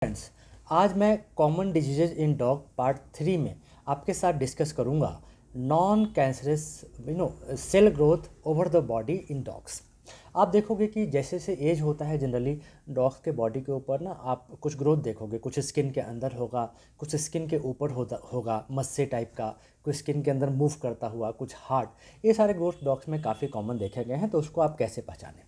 Friends, आज मैं common diseases in dog part 3 में आपके साथ डिस्कस करूंगा non cancerous cell growth over the body in dogs. आप देखोगे कि जैसे जैसे एज होता है जनरली डॉग्स के बॉडी के ऊपर ना आप कुछ ग्रोथ देखोगे, कुछ स्किन के अंदर होगा, कुछ स्किन के ऊपर होगा मस्से टाइप का, कुछ स्किन के अंदर मूव करता हुआ, कुछ हार्ड। ये सारे ग्रोथ डॉग्स में काफ़ी कॉमन देखे गए हैं। तो उसको आप कैसे पहचानें?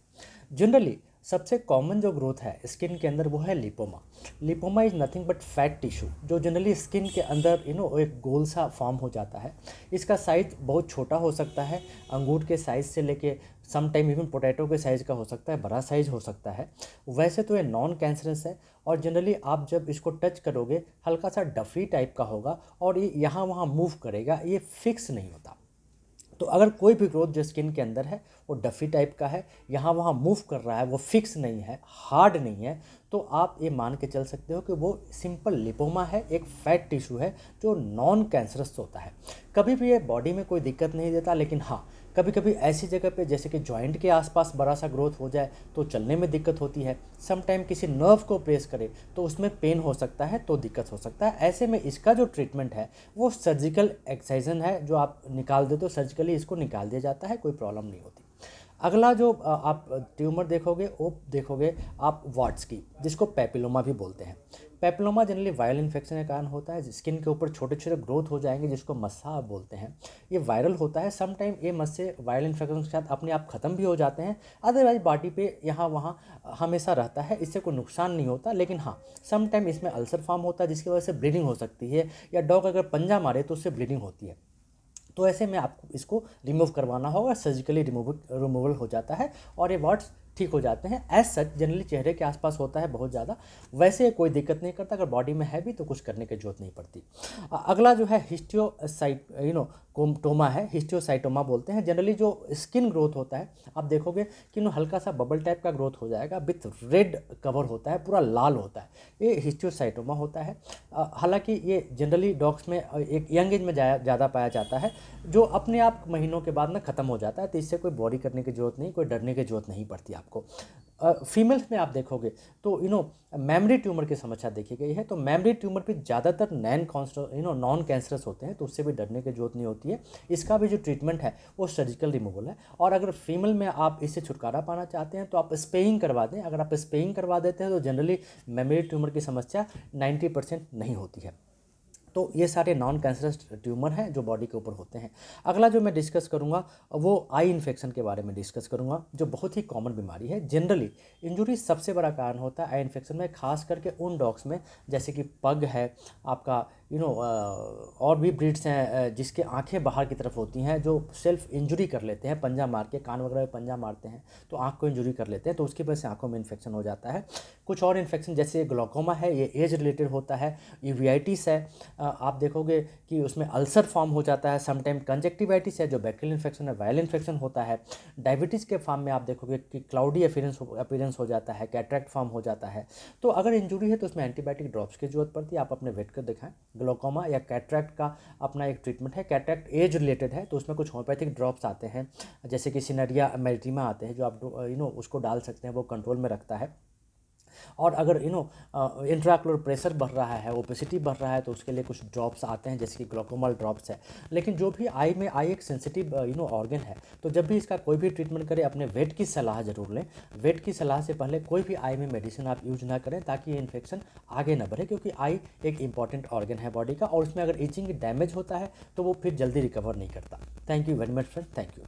जनरली सबसे कॉमन जो ग्रोथ है स्किन के अंदर वो है lipoma. Lipoma is nothing but fat tissue जो जनरली स्किन के अंदर एक गोल सा फॉर्म हो जाता है। इसका साइज बहुत छोटा हो सकता है, अंगूर के साइज़ से लेके सम टाइम इवन पोटैटो के साइज़ का हो सकता है, बड़ा साइज़ हो सकता है। वैसे तो ये नॉन कैंसरस है और जनरली आप जब इसको टच करोगे हल्का सा डफी टाइप का होगा और ये यहाँ वहाँ मूव करेगा, ये फिक्स नहीं होता। तो अगर कोई भी ग्रोथ जो स्किन के अंदर है वो डफी टाइप का है, यहाँ वहाँ मूव कर रहा है, वो फिक्स नहीं है, हार्ड नहीं है, तो आप ये मान के चल सकते हो कि वो सिंपल लिपोमा है, एक फैट टिश्यू है जो नॉन कैंसरस होता है। कभी भी ये बॉडी में कोई दिक्कत नहीं देता, लेकिन हाँ कभी कभी ऐसी जगह पे जैसे कि जॉइंट के आसपास बड़ा सा ग्रोथ हो जाए तो चलने में दिक्कत होती है। सम टाइम किसी नर्व को प्रेस करे तो उसमें पेन हो सकता है, तो दिक्कत हो सकता है। ऐसे में इसका जो ट्रीटमेंट है वो सर्जिकल एक्साइजन है, जो आप निकाल दे तो सर्जिकली इसको निकाल दिया जाता है, कोई प्रॉब्लम नहीं होती। अगला जो आप ट्यूमर देखोगे वो देखोगे आप वाट्स की, जिसको पेपिलोमा भी बोलते हैं। पेपिलोमा जनरली वायरल इन्फेक्शन के कारण होता है, स्किन के ऊपर छोटे छोटे ग्रोथ हो जाएंगे जिसको मस्सा आप बोलते हैं। ये वायरल होता है, सम टाइम ये मस्से वायरल इन्फेक्शन के साथ अपने आप ख़त्म भी हो जाते हैं, अदरवाइज बॉडी पे यहाँ वहाँ हमेशा रहता है, इससे कोई नुकसान नहीं होता। लेकिन हाँ सम टाइम इसमें अल्सर फॉर्म होता है जिसकी वजह से ब्लीडिंग हो सकती है, या डॉग अगर पंजा मारे तो उससे ब्लीडिंग होती है। तो ऐसे में आपको इसको रिमूव करवाना होगा, सर्जिकली रिमूवल हो जाता है और ये वाट्स ठीक हो जाते हैं। एज सच जनरली चेहरे के आसपास होता है बहुत ज़्यादा, वैसे कोई दिक्कत नहीं करता। अगर बॉडी में है भी तो कुछ करने की जरूरत नहीं पड़ती। अगला जो है हिस्टियोसाइट कोमटोमा है, हिस्टियोसाइटोमा बोलते हैं। जनरली जो स्किन ग्रोथ होता है आप देखोगे कि हल्का सा बबल टाइप का ग्रोथ हो जाएगा, विथ रेड कवर होता है, पूरा लाल होता है, ये हिस्टियोसाइटोमा होता है। हालांकि ये जनरली डॉग्स में एक यंग एज में ज़्यादा पाया जाता है, जो अपने आप महीनों के बाद में ख़त्म हो जाता है। तो इससे कोई बॉडी करने की जरूरत नहीं, कोई डरने की जरूरत नहीं पड़ती आपको। फीमेल्स में आप देखोगे तो मेमरी ट्यूमर की समस्या देखी गई है। तो मेमरी ट्यूमर भी ज़्यादातर नॉन कैंसरस होते हैं, तो उससे भी डरने की जरूरत नहीं होती है। इसका भी जो ट्रीटमेंट है वो सर्जिकल रिमूवल है। और अगर फीमेल में आप इससे छुटकारा पाना चाहते हैं तो आप स्पेइंग करवा दें। अगर आप स्पेइंग करवा देते हैं तो जनरली मेमरी ट्यूमर की समस्या 90% नहीं होती है। तो ये सारे नॉन कैंसरस ट्यूमर हैं जो बॉडी के ऊपर होते हैं। अगला जो मैं डिस्कस करूंगा वो आई इन्फेक्शन के बारे में डिस्कस करूंगा, जो बहुत ही कॉमन बीमारी है। जनरली इंजुरी सबसे बड़ा कारण होता है आई इन्फेक्शन में, खास करके उन डॉग्स में जैसे कि पग है आपका, और भी ब्रीड्स हैं जिसके आंखें बाहर की तरफ होती हैं, जो सेल्फ इंजुरी कर लेते हैं पंजा मार के, कान वगैरह में पंजा मारते हैं तो आंख को इंजुरी कर लेते हैं, तो उसकी वजह से आंखों में इन्फेक्शन हो जाता है। कुछ और इन्फेक्शन जैसे ग्लूकोमा है, ये एज रिलेटेड होता है। यूवीआइटिस है, आप देखोगे कि उसमें अल्सर फॉर्म हो जाता है। समटाइम कंजक्टिवाइटिस है जो बैक्टीरियल इन्फेक्शन है, वायरल इन्फेक्शन होता है। डायबिटीज़ के फॉर्म में आप देखोगे कि क्लाउडी अपीयरेंस हो जाता है, कैटरेक्ट फॉर्म हो जाता है। तो अगर इंजुरी है तो उसमें एंटीबायोटिक ड्रॉप्स की जरूरत पड़ती है, आप अपने वेट को दिखाएं। ग्लूकोमा या कैटरेक्ट का अपना एक ट्रीटमेंट है। कैटरेक्ट एज रिलेटेड है तो उसमें कुछ होम्योपैथिक ड्रॉप्स आते हैं, जैसे कि सिनेरिया मेरिटिमा आते हैं, जो आप उसको डाल सकते हैं, वो कंट्रोल में रखता है। और अगर इंट्राक्लोर प्रेशर बढ़ रहा है, ओपेसिटी बढ़ रहा है, तो उसके लिए कुछ ड्रॉप्स आते हैं जैसे कि ग्लूकोमल ड्रॉप्स है। लेकिन जो भी आई एक सेंसिटिव ऑर्गन है, तो जब भी इसका कोई भी ट्रीटमेंट करें अपने वेट की सलाह जरूर लें। वेट की सलाह से पहले कोई भी आई में मेडिसिन आप यूज ना करें, ताकि ये इन्फेक्शन आगे ना बढ़े, क्योंकि आई एक इंपॉर्टेंट ऑर्गन है बॉडी का, और उसमें अगर ईचिंग डैमेज होता है तो वो फिर जल्दी रिकवर नहीं करता। Thank you very much friend, thank you.